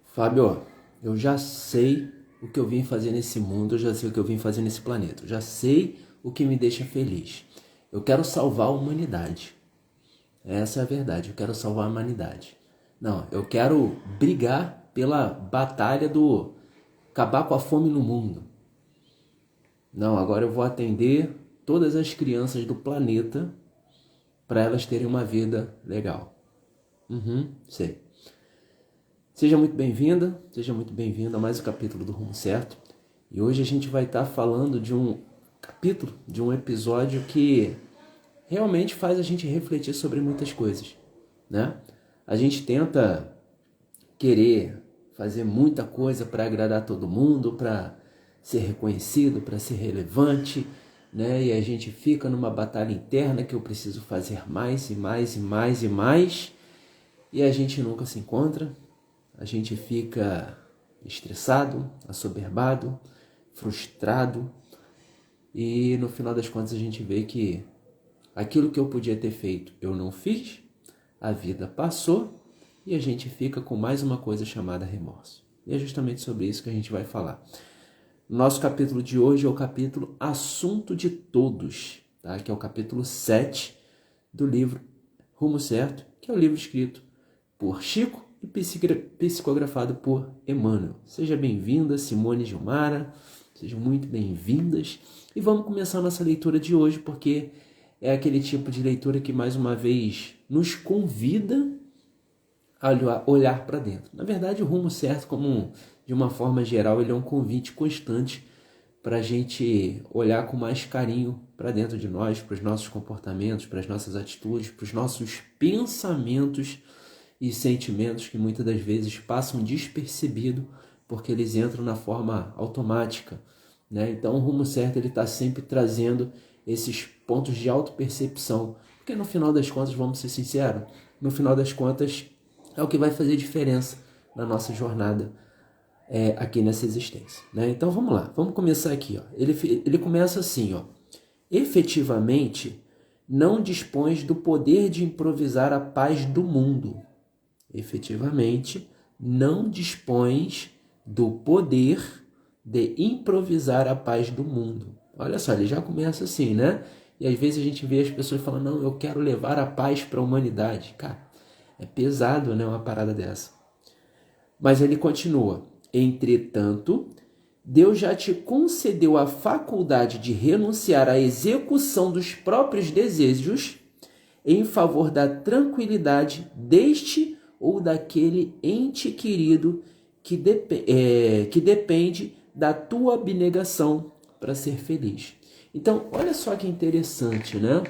Fábio, eu já sei o que eu vim fazer nesse mundo, eu já sei o que eu vim fazer nesse planeta, eu já sei o que me deixa feliz. Eu quero salvar a humanidade. Essa é a verdade, eu quero salvar a humanidade. Não, eu quero brigar pela batalha do acabar com a fome no mundo. Não, agora eu vou atender todas as crianças do planeta para elas terem uma vida legal. Sei. Seja muito bem-vinda, seja muito bem-vindo a mais um capítulo do Rumo Certo. E hoje a gente vai estar falando de um capítulo, de um episódio que realmente faz a gente refletir sobre muitas coisas, né? A gente tenta querer fazer muita coisa para agradar todo mundo, para ser reconhecido, para ser relevante, né? E a gente fica numa batalha interna que eu preciso fazer mais e mais e mais e mais, e a gente nunca se encontra. A gente fica estressado, assoberbado, frustrado e no final das contas a gente vê que aquilo que eu podia ter feito eu não fiz, a vida passou e a gente fica com mais uma coisa chamada remorso. E é justamente sobre isso que a gente vai falar. Nosso capítulo de hoje é o capítulo Assunto de Todos, tá? Que é o capítulo 7 do livro Rumo Certo, que é o livro escrito por Chico e psicografado por Emmanuel. Seja bem-vinda, Simone e Gilmara, sejam muito bem-vindas. E vamos começar a nossa leitura de hoje, porque é aquele tipo de leitura que, mais uma vez, nos convida a olhar para dentro. Na verdade, o Rumo Certo, como de uma forma geral, ele é um convite constante para a gente olhar com mais carinho para dentro de nós, para os nossos comportamentos, para as nossas atitudes, para os nossos pensamentos e sentimentos que muitas das vezes passam despercebido porque eles entram na forma automática, né? Então o Rumo Certo ele está sempre trazendo esses pontos de autopercepção, porque no final das contas, vamos ser sinceros, no final das contas é o que vai fazer diferença na nossa jornada aqui nessa existência, né? Então vamos lá, vamos começar aqui, ó. Ele começa assim, ó: efetivamente não dispões do poder de improvisar a paz do mundo. Efetivamente, não dispões do poder de improvisar a paz do mundo. Olha só, ele já começa assim, né? E às vezes a gente vê as pessoas falando, não, eu quero levar a paz para a humanidade. Cara, é pesado, né, uma parada dessa. Mas ele continua: entretanto, Deus já te concedeu a faculdade de renunciar à execução dos próprios desejos em favor da tranquilidade deste ou daquele ente querido que depende da tua abnegação para ser feliz. Então, olha só que interessante, né?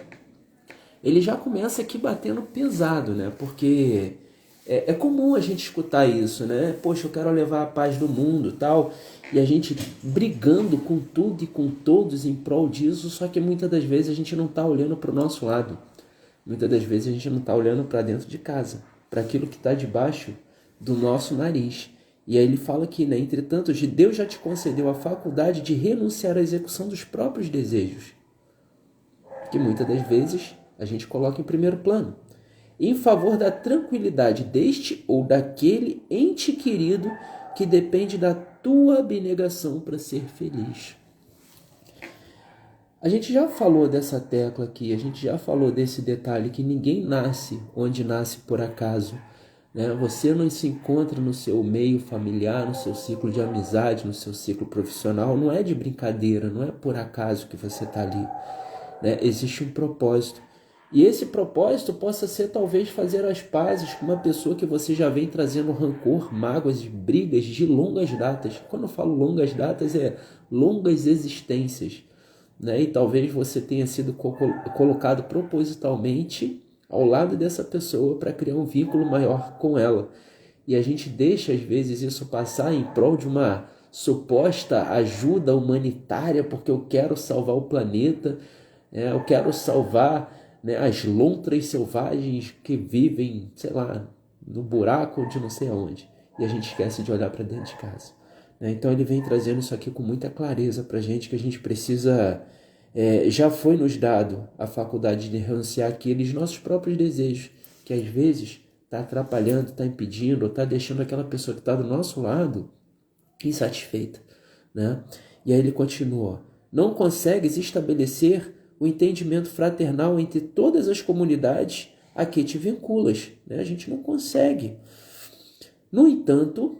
Ele já começa aqui batendo pesado, né? Porque é comum a gente escutar isso, né? Poxa, eu quero levar a paz do mundo, tal, e a gente brigando com tudo e com todos em prol disso, só que muitas das vezes a gente não está olhando para o nosso lado. Muitas das vezes a gente não está olhando para dentro de casa, para aquilo que está debaixo do nosso nariz. E aí ele fala aqui, né? Entretanto, Deus já te concedeu a faculdade de renunciar à execução dos próprios desejos, que muitas das vezes a gente coloca em primeiro plano, em favor da tranquilidade deste ou daquele ente querido que depende da tua abnegação para ser feliz. A gente já falou dessa tecla aqui, a gente já falou desse detalhe que ninguém nasce onde nasce por acaso, né? Você não se encontra no seu meio familiar, no seu ciclo de amizade, no seu ciclo profissional, não é de brincadeira, não é por acaso que você está ali, né? Existe um propósito. E esse propósito possa ser talvez fazer as pazes com uma pessoa que você já vem trazendo rancor, mágoas e brigas de longas datas. Quando eu falo longas datas, é longas existências, né? E talvez você tenha sido colocado propositalmente ao lado dessa pessoa para criar um vínculo maior com ela. E a gente deixa às vezes isso passar em prol de uma suposta ajuda humanitária, porque eu quero salvar o planeta, né? Eu quero salvar, né, as lontras selvagens que vivem, sei lá, no buraco de não sei aonde. E a gente esquece de olhar para dentro de casa. Então ele vem trazendo isso aqui com muita clareza para a gente, que a gente precisa, já foi nos dado a faculdade de renunciar àqueles nossos próprios desejos, que às vezes está atrapalhando, está impedindo, ou está deixando aquela pessoa que está do nosso lado insatisfeita, né? E aí ele continua: não consegues estabelecer o entendimento fraternal entre todas as comunidades a que te vinculas, né? A gente não consegue. No entanto,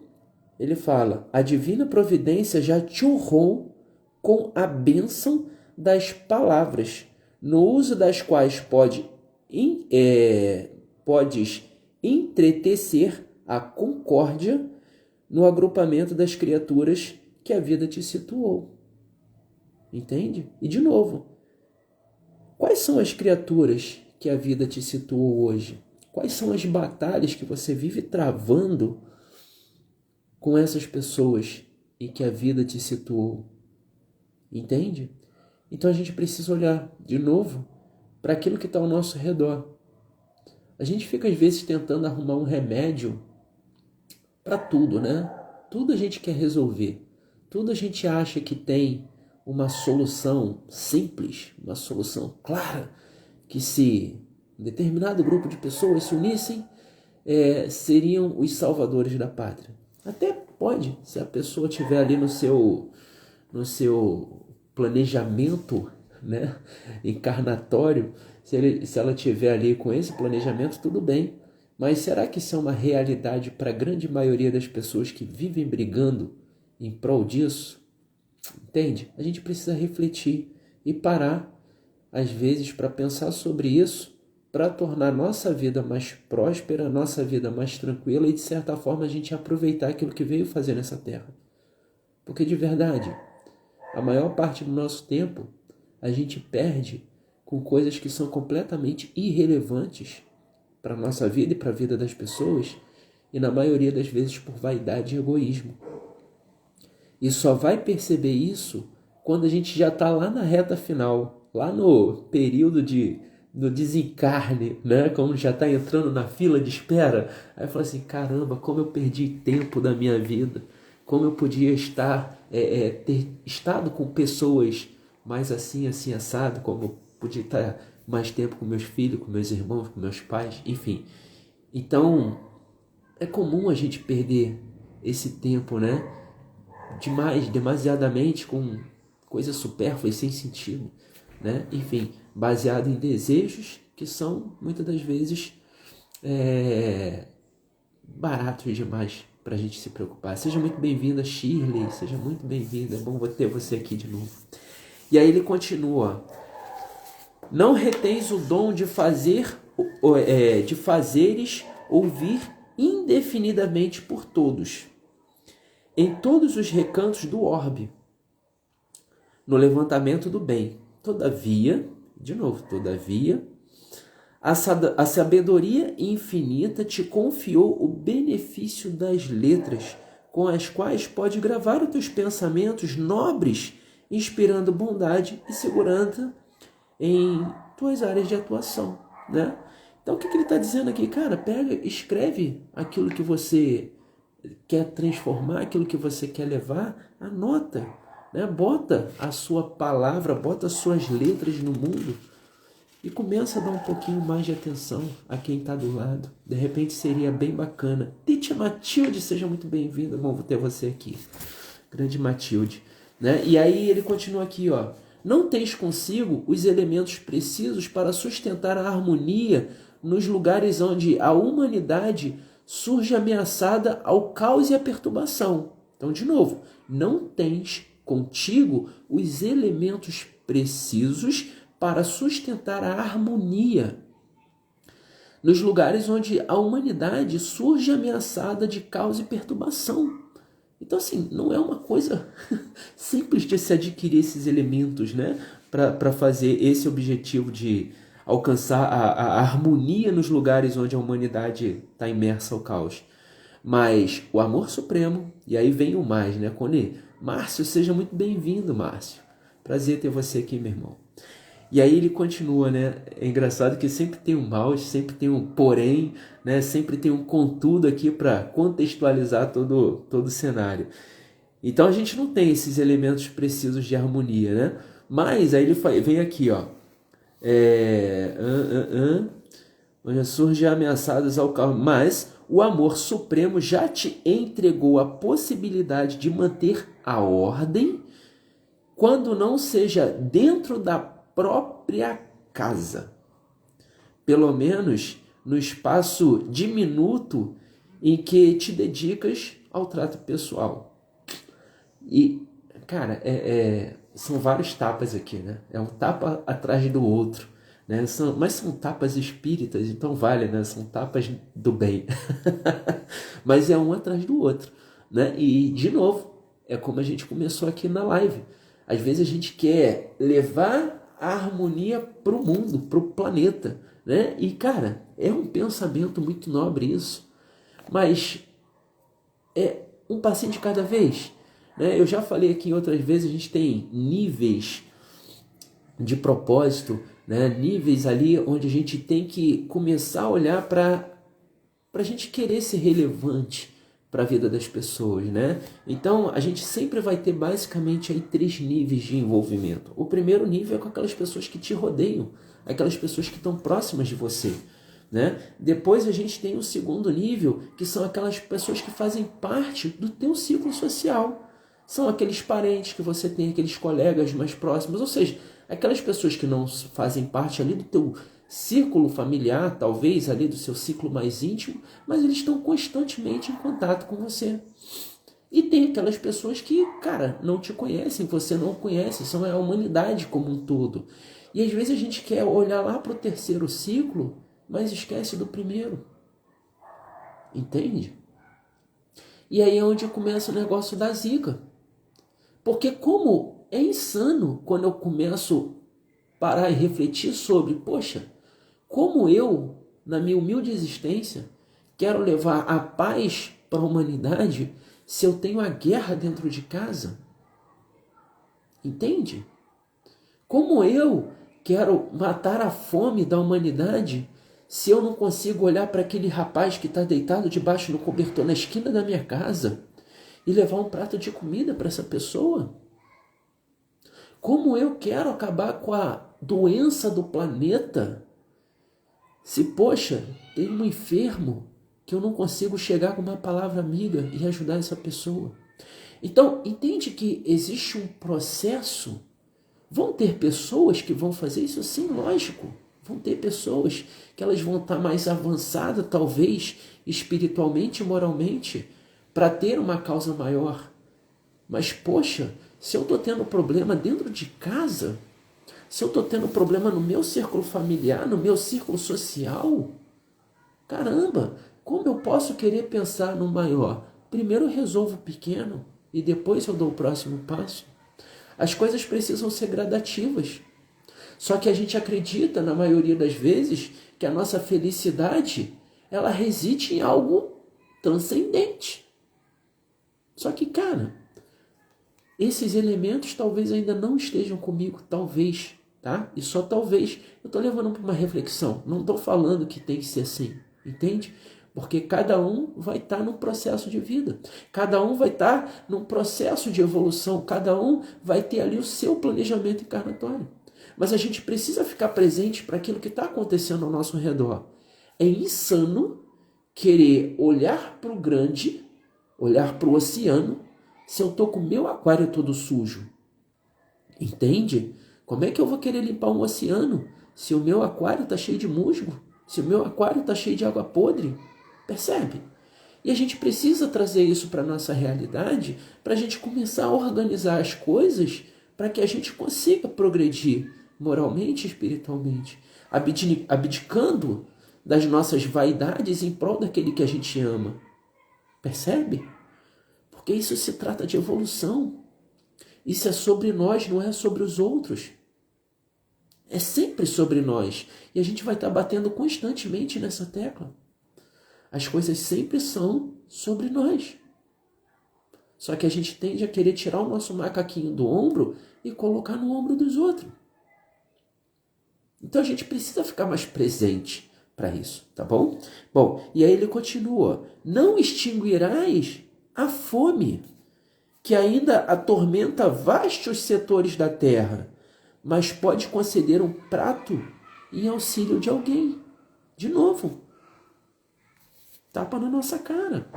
ele fala: a divina providência já te honrou com a bênção das palavras, no uso das quais podes entretecer a concórdia no agrupamento das criaturas que a vida te situou. Entende? E de novo, quais são as criaturas que a vida te situou hoje? Quais são as batalhas que você vive travando com essas pessoas em que a vida te situou? Entende? Então a gente precisa olhar de novo para aquilo que está ao nosso redor. A gente fica às vezes tentando arrumar um remédio para tudo, né? Tudo a gente quer resolver. Tudo a gente acha que tem uma solução simples, uma solução clara, que se um determinado grupo de pessoas se unissem, seriam os salvadores da pátria. Até pode, se a pessoa tiver ali no seu planejamento, né, encarnatório, se ela tiver ali com esse planejamento, tudo bem. Mas será que isso é uma realidade para a grande maioria das pessoas que vivem brigando em prol disso? Entende? A gente precisa refletir e parar, às vezes, para pensar sobre isso, para tornar nossa vida mais próspera, nossa vida mais tranquila e, de certa forma, a gente aproveitar aquilo que veio fazer nessa terra. Porque, de verdade, a maior parte do nosso tempo a gente perde com coisas que são completamente irrelevantes para a nossa vida e para a vida das pessoas, e na maioria das vezes por vaidade e egoísmo. E só vai perceber isso quando a gente já está lá na reta final, lá no período do desencarne, né? Quando já está entrando na fila de espera. Aí fala assim: caramba, como eu perdi tempo da minha vida, como eu podia ter estado com pessoas mais assim, assim, assado, como eu podia estar mais tempo com meus filhos, com meus irmãos, com meus pais, enfim. Então, é comum a gente perder esse tempo, né? Demasiadamente com coisas supérfluas, sem sentido, né? Enfim, baseado em desejos que são, muitas das vezes, baratos demais para a gente se preocupar. Seja muito bem-vinda, Shirley, seja muito bem-vinda, é bom ter você aqui de novo. E aí ele continua: não retens o dom de fazeres ouvir indefinidamente por todos, em todos os recantos do orbe, no levantamento do bem. Todavia, a sabedoria infinita te confiou o benefício das letras, com as quais pode gravar os teus pensamentos nobres, inspirando bondade e segurança em tuas áreas de atuação, né? Então o que ele está dizendo aqui? Cara, pega, escreve aquilo que você quer transformar, aquilo que você quer levar, anota, né? Bota a sua palavra, bota as suas letras no mundo e começa a dar um pouquinho mais de atenção a quem está do lado. De repente seria bem bacana. Titia Matilde, seja muito bem-vinda, bom ter você aqui. Grande Matilde, né? E aí ele continua aqui, ó: não tens consigo os elementos precisos para sustentar a harmonia nos lugares onde a humanidade surge ameaçada ao caos e à perturbação. Então, de novo, não tens contigo os elementos precisos para sustentar a harmonia nos lugares onde a humanidade surge ameaçada de caos e perturbação. Então, assim, não é uma coisa simples de se adquirir esses elementos, né? Para fazer esse objetivo de alcançar a harmonia nos lugares onde a humanidade está imersa ao caos. Mas o amor supremo, e aí vem o mais, né, Cone? Márcio, seja muito bem-vindo, Márcio. Prazer ter você aqui, meu irmão. E aí ele continua, né? É engraçado que sempre tem um mas, sempre tem um porém, né? Sempre tem um contudo aqui para contextualizar todo o cenário. Então a gente não tem esses elementos precisos de harmonia, né? Mas aí ele vem aqui, ó. onde surgem ameaçadas ao caos, mas o amor supremo já te entregou a possibilidade de manter a ordem quando não seja dentro da própria casa. Pelo menos no espaço diminuto em que te dedicas ao trato pessoal. E, cara, são vários tapas aqui, né? É um tapa atrás do outro, né? Mas são tapas espíritas, então vale, né? São tapas do bem. Mas é um atrás do outro, né? E, de novo, é como a gente começou aqui na live. Às vezes a gente quer levar a harmonia para o mundo, para o planeta, né? E, cara, é um pensamento muito nobre isso. Mas é um passinho de cada vez, né? Eu já falei aqui outras vezes, a gente tem níveis de propósito, né? Níveis ali onde a gente tem que começar a olhar para a gente querer ser relevante para a vida das pessoas, né? Então a gente sempre vai ter basicamente aí 3 níveis de envolvimento. O primeiro nível é com aquelas pessoas que te rodeiam, aquelas pessoas que estão próximas de você, né? Depois a gente tem o segundo nível, que são aquelas pessoas que fazem parte do teu ciclo social. São aqueles parentes que você tem, aqueles colegas mais próximos, ou seja, aquelas pessoas que não fazem parte ali do teu círculo familiar, talvez ali do seu ciclo mais íntimo, mas eles estão constantemente em contato com você. E tem aquelas pessoas que, cara, não te conhecem, você não conhece, são a humanidade como um todo. E às vezes a gente quer olhar lá para o terceiro ciclo, mas esquece do primeiro. Entende? E aí é onde começa o negócio da zica. Porque como é insano quando eu começo a parar e refletir sobre, poxa, como eu, na minha humilde existência, quero levar a paz para a humanidade se eu tenho a guerra dentro de casa? Entende? Como eu quero matar a fome da humanidade se eu não consigo olhar para aquele rapaz que está deitado debaixo do cobertor na esquina da minha casa e levar um prato de comida para essa pessoa? Como eu quero acabar com a doença do planeta se, poxa, tem um enfermo que eu não consigo chegar com uma palavra amiga e ajudar essa pessoa? Então, entende que existe um processo. Vão ter pessoas que vão fazer isso? Sim, lógico. Vão ter pessoas que elas vão estar mais avançadas, talvez, espiritualmente e moralmente, para ter uma causa maior. Mas, poxa, se eu estou tendo problema dentro de casa, se eu estou tendo problema no meu círculo familiar, no meu círculo social, caramba, como eu posso querer pensar no maior? Primeiro eu resolvo o pequeno e depois eu dou o próximo passo. As coisas precisam ser gradativas. Só que a gente acredita, na maioria das vezes, que a nossa felicidade, ela reside em algo transcendente. Só que, cara, esses elementos talvez ainda não estejam comigo, talvez, tá? E só talvez. Eu estou levando para uma reflexão. Não estou falando que tem que ser assim, entende? Porque cada um vai estar num processo de vida. Cada um vai estar num processo de evolução. Cada um vai ter ali o seu planejamento encarnatório. Mas a gente precisa ficar presente para aquilo que está acontecendo ao nosso redor. É insano querer olhar para o grande, olhar para o oceano, se eu estou com o meu aquário todo sujo. Entende? Como é que eu vou querer limpar um oceano se o meu aquário está cheio de musgo? Se o meu aquário está cheio de água podre? Percebe? E a gente precisa trazer isso para a nossa realidade para a gente começar a organizar as coisas para que a gente consiga progredir moralmente e espiritualmente, abdicando das nossas vaidades em prol daquele que a gente ama. Percebe? Porque isso se trata de evolução. Isso é sobre nós, não é sobre os outros. É sempre sobre nós. E a gente vai estar batendo constantemente nessa tecla. As coisas sempre são sobre nós. Só que a gente tende a querer tirar o nosso macaquinho do ombro e colocar no ombro dos outros. Então a gente precisa ficar mais presente para isso, tá bom? Bom, e aí ele continua. Não extinguirás a fome, que ainda atormenta vastos setores da terra, mas pode conceder um prato em auxílio de alguém. De novo, tapa na nossa cara.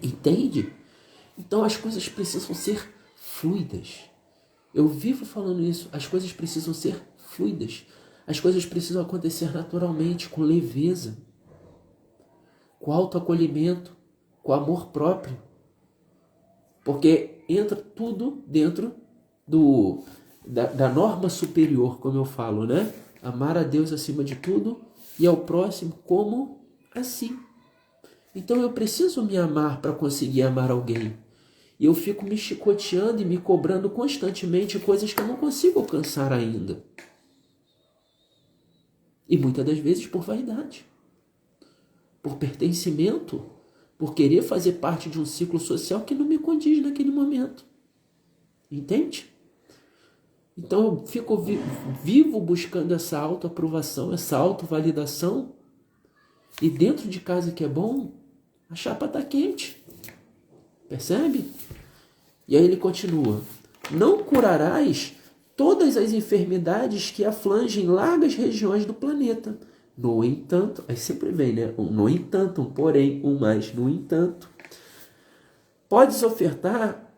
Entende? Então as coisas precisam ser fluidas. Eu vivo falando isso. As coisas precisam ser fluidas. As coisas precisam acontecer naturalmente, com leveza, com autoacolhimento, com amor próprio. Porque entra tudo dentro da norma superior, como eu falo, né? Amar a Deus acima de tudo e ao próximo como assim. Então eu preciso me amar para conseguir amar alguém. E eu fico me chicoteando e me cobrando constantemente coisas que eu não consigo alcançar ainda. E muitas das vezes por vaidade, por pertencimento, por querer fazer parte de um ciclo social que não me condiz naquele momento. Entende? Então eu fico vivo buscando essa autoaprovação, essa autovalidação. E dentro de casa que é bom, a chapa está quente. Percebe? E aí ele continua. Não curarás todas as enfermidades que afligem largas regiões do planeta. No entanto, aí sempre vem, né? No entanto, um porém, um mais. No entanto, podes ofertar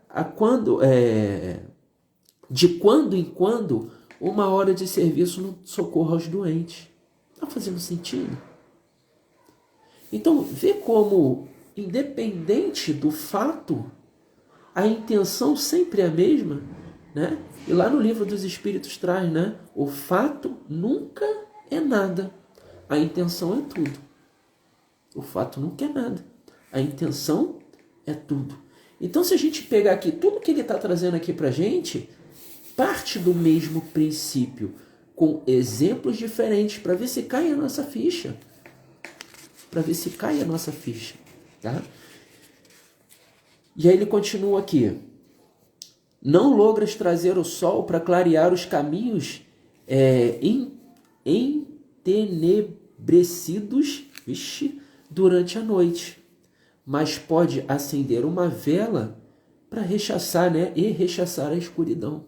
de quando em quando uma hora de serviço no socorro aos doentes. Está fazendo sentido? Então, vê como, independente do fato, a intenção sempre é a mesma, né? E lá no Livro dos Espíritos traz, né? O fato nunca é nada. A intenção é tudo. O fato nunca é nada. A intenção é tudo. Então, se a gente pegar aqui tudo que ele está trazendo aqui para a gente, parte do mesmo princípio, com exemplos diferentes, para ver se cai a nossa ficha. Para ver se cai a nossa ficha. Tá? E aí ele continua aqui. Não logras trazer o sol para clarear os caminhos entenebrecidos durante a noite, mas pode acender uma vela para rechaçar, né, e rechaçar a escuridão.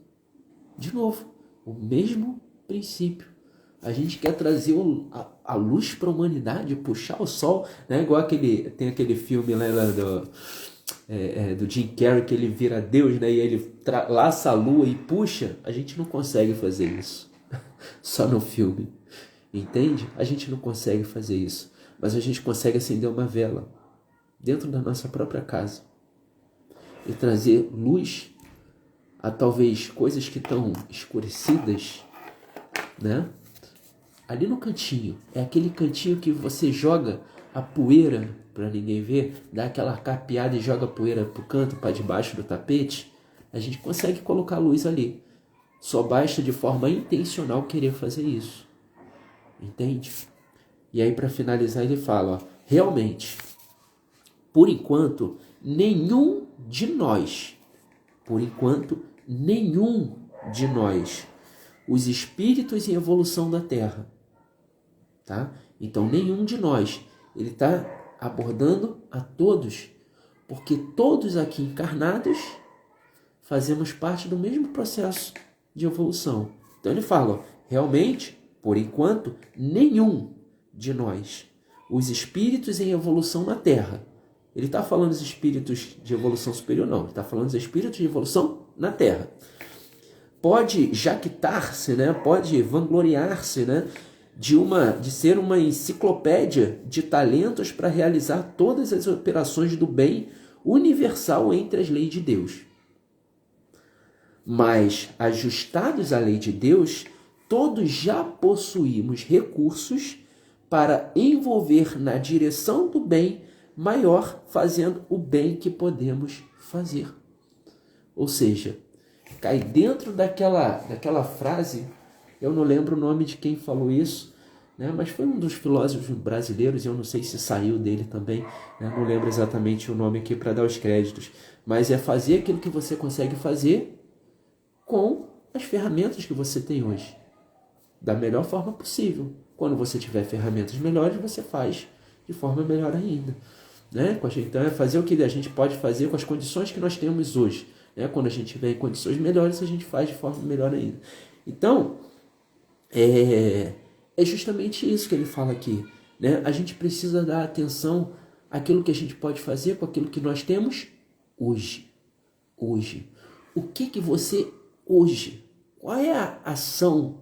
De novo, o mesmo princípio. A gente quer trazer a luz para a humanidade, puxar o sol, né? Igual tem aquele filme lá do Jim Carrey, que ele vira Deus, né? E ele laça a lua e puxa. A gente não consegue fazer isso. Só no filme. Entende? A gente não consegue fazer isso. Mas a gente consegue acender uma vela dentro da nossa própria casa e trazer luz a talvez coisas que estão escurecidas, né? Ali no cantinho, é aquele cantinho que você joga a poeira para ninguém ver, dá aquela capeada e joga a poeira pro canto, para debaixo do tapete. A gente consegue colocar luz ali. Só basta de forma intencional querer fazer isso. Entende? E aí para finalizar ele fala, ó, realmente, por enquanto, nenhum de nós, os espíritos em evolução da Terra, tá? Então nenhum de nós, ele está abordando a todos, porque todos aqui encarnados fazemos parte do mesmo processo de evolução. Então ele fala, realmente, por enquanto, nenhum de nós, os espíritos em evolução na Terra, ele está falando dos espíritos de evolução superior, não, ele está falando dos espíritos de evolução na Terra, pode jactar-se, né? Pode vangloriar-se, né? de ser uma enciclopédia de talentos para realizar todas as operações do bem universal entre as leis de Deus. Mas, ajustados à lei de Deus, todos já possuímos recursos para envolver na direção do bem maior, fazendo o bem que podemos fazer. Ou seja, cai dentro daquela frase, eu não lembro o nome de quem falou isso, né? Mas foi um dos filósofos brasileiros, eu não sei se saiu dele também, né? Não lembro exatamente o nome aqui para dar os créditos, mas é fazer aquilo que você consegue fazer com as ferramentas que você tem hoje, da melhor forma possível. Quando você tiver ferramentas melhores, você faz de forma melhor ainda, né? Então é fazer o que a gente pode fazer com as condições que nós temos hoje, né? Quando a gente tiver em condições melhores, a gente faz de forma melhor ainda. Então, é justamente isso que ele fala aqui, né? A gente precisa dar atenção àquilo que a gente pode fazer com aquilo que nós temos hoje. Hoje. O que você hoje? Qual é a ação?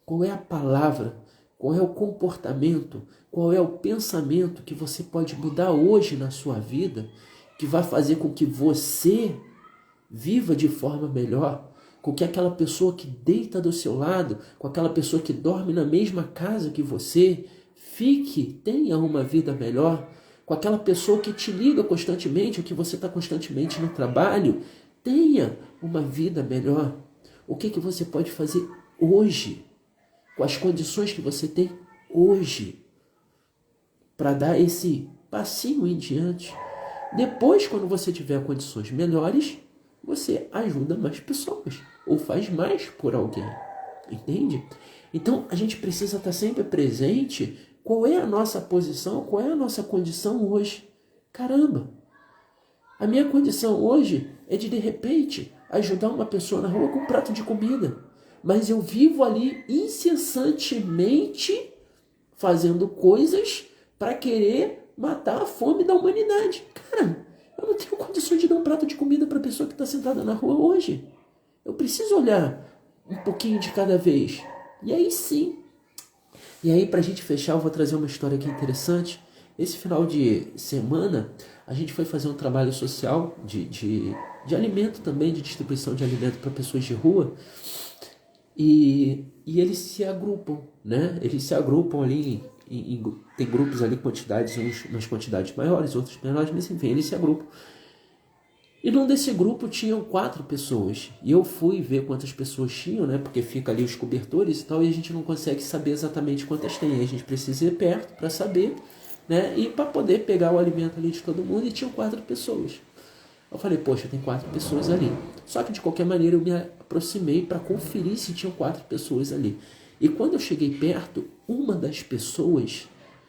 Qual é a palavra? Qual é o comportamento? Qual é o pensamento que você pode mudar hoje na sua vida, que vai fazer com que você viva de forma melhor, com que aquela pessoa que deita do seu lado, com aquela pessoa que dorme na mesma casa que você, tenha uma vida melhor, com aquela pessoa que te liga constantemente, ou que você está constantemente no trabalho, tenha uma vida melhor. O que você pode fazer hoje, com as condições que você tem hoje, para dar esse passinho em diante. Depois, quando você tiver condições melhores, você ajuda mais pessoas ou faz mais por alguém, entende? Então, a gente precisa estar sempre presente. Qual é a nossa posição, qual é a nossa condição hoje? Caramba, a minha condição hoje é de repente, ajudar uma pessoa na rua com um prato de comida. Mas eu vivo ali incessantemente fazendo coisas para querer matar a fome da humanidade. Cara, eu não tenho condições de dar um prato de comida para a pessoa que está sentada na rua hoje. Eu preciso olhar um pouquinho de cada vez. E aí sim. E aí, para a gente fechar, eu vou trazer uma história aqui interessante. Esse final de semana, a gente foi fazer um trabalho social de alimento também, de distribuição de alimento para pessoas de rua. E eles se agrupam, né? Eles se agrupam ali, tem grupos ali, quantidades, umas quantidades maiores, outros menores, mas enfim, eles se agrupam. E num desse grupo tinham 4 pessoas. E eu fui ver quantas pessoas tinham, né? Porque fica ali os cobertores e tal, e a gente não consegue saber exatamente quantas tem. Aí a gente precisa ir perto para saber, né? E para poder pegar o alimento ali de todo mundo, e tinham 4 pessoas. Eu falei, poxa, tem 4 pessoas ali. Só que de qualquer maneira eu me aproximei para conferir se tinham 4 pessoas ali. E quando eu cheguei perto, uma das pessoas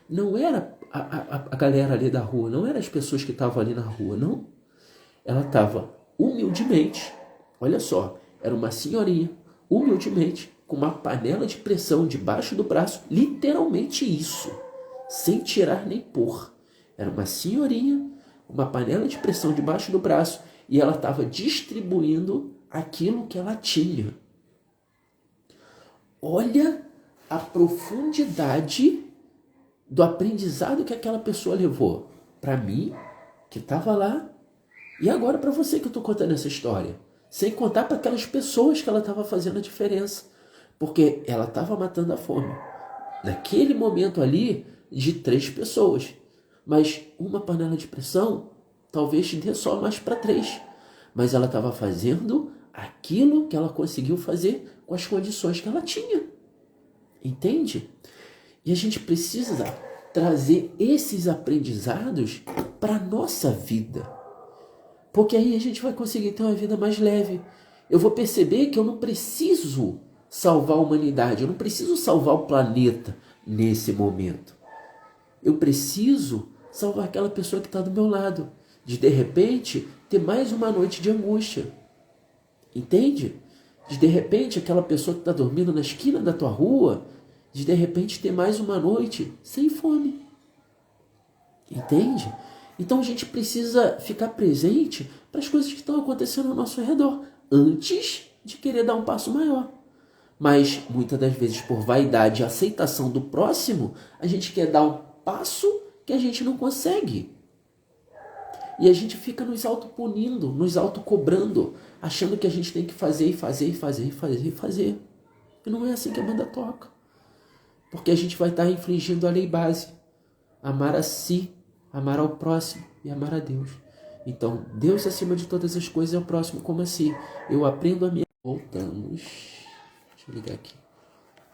não era a galera ali da rua, não eram as pessoas que estavam ali na rua, não. Ela estava humildemente, olha só, era uma senhorinha, humildemente, com uma panela de pressão debaixo do braço, literalmente isso, sem tirar nem pôr. Era uma senhorinha, uma panela de pressão debaixo do braço, e ela estava distribuindo aquilo que ela tinha. Olha a profundidade do aprendizado que aquela pessoa levou. Para mim, que estava lá, e agora para você que eu estou contando essa história. Sem contar para aquelas pessoas que ela estava fazendo a diferença. Porque ela estava matando a fome. Naquele momento ali, de 3 pessoas. Mas uma panela de pressão talvez dê só mais para 3. Mas ela estava fazendo aquilo que ela conseguiu fazer com as condições que ela tinha. Entende? E a gente precisa trazer esses aprendizados para a nossa vida. Porque aí a gente vai conseguir ter uma vida mais leve. Eu vou perceber que eu não preciso salvar a humanidade, eu não preciso salvar o planeta nesse momento. Eu preciso salvar aquela pessoa que está do meu lado. De repente, ter mais uma noite de angústia. Entende? De repente, aquela pessoa que está dormindo na esquina da tua rua, de repente ter mais uma noite sem fome. Entende? Então a gente precisa ficar presente para as coisas que estão acontecendo ao nosso redor, antes de querer dar um passo maior. Mas muitas das vezes, por vaidade e aceitação do próximo, a gente quer dar um passo que a gente não consegue. E a gente fica nos autopunindo, nos autocobrando, achando que a gente tem que fazer e fazer e fazer e fazer e fazer. E não é assim que a banda toca. Porque a gente vai estar infringindo a lei base. Amar a si, amar ao próximo e amar a Deus. Então, Deus acima de todas as coisas é o próximo como a si. Eu aprendo a me... Voltamos. Deixa eu ligar aqui.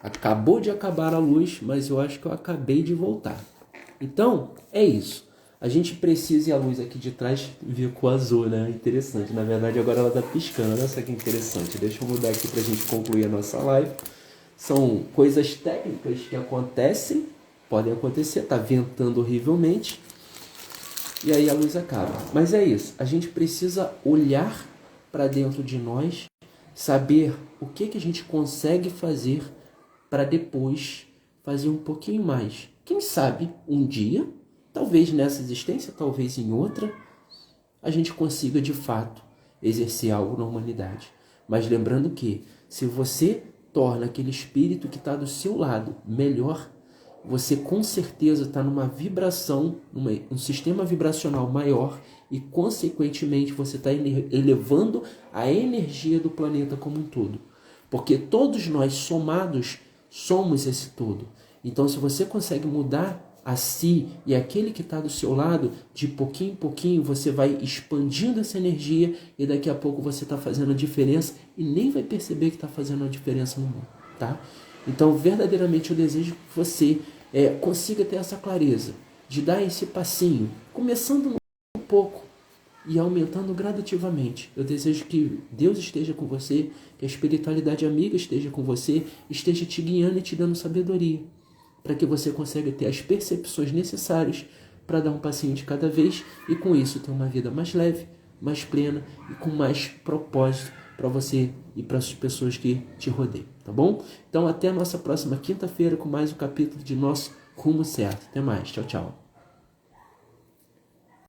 Acabou de acabar a luz, mas eu acho que eu acabei de voltar. Então, é isso. A gente precisa, e a luz aqui de trás ficou azul, né? Interessante. Na verdade, agora ela tá piscando. Olha só que interessante. Deixa eu mudar aqui pra gente concluir a nossa live. São coisas técnicas que acontecem, podem acontecer, tá ventando horrivelmente. E aí a luz acaba. Mas é isso. A gente precisa olhar para dentro de nós, saber o que a gente consegue fazer para depois fazer um pouquinho mais. Quem sabe um dia, talvez nessa existência, talvez em outra, a gente consiga de fato exercer algo na humanidade. Mas lembrando que se você torna aquele espírito que está do seu lado melhor, você com certeza está numa vibração, um sistema vibracional maior e, consequentemente, você está elevando a energia do planeta como um todo. Porque todos nós somados somos esse todo. Então, se você consegue mudar a si e aquele que está do seu lado, de pouquinho em pouquinho você vai expandindo essa energia e daqui a pouco você está fazendo a diferença e nem vai perceber que está fazendo a diferença no mundo, tá? Então, verdadeiramente eu desejo que você consiga ter essa clareza de dar esse passinho, começando um pouco e aumentando gradativamente. Eu desejo que Deus esteja com você, que a espiritualidade amiga esteja com você, esteja te guiando e te dando sabedoria, para que você consiga ter as percepções necessárias para dar um passinho de cada vez e com isso ter uma vida mais leve, mais plena e com mais propósito para você e para as pessoas que te rodeiam, tá bom? Então até a nossa próxima quinta-feira com mais um capítulo de Nosso Rumo Certo. Até mais, tchau, tchau.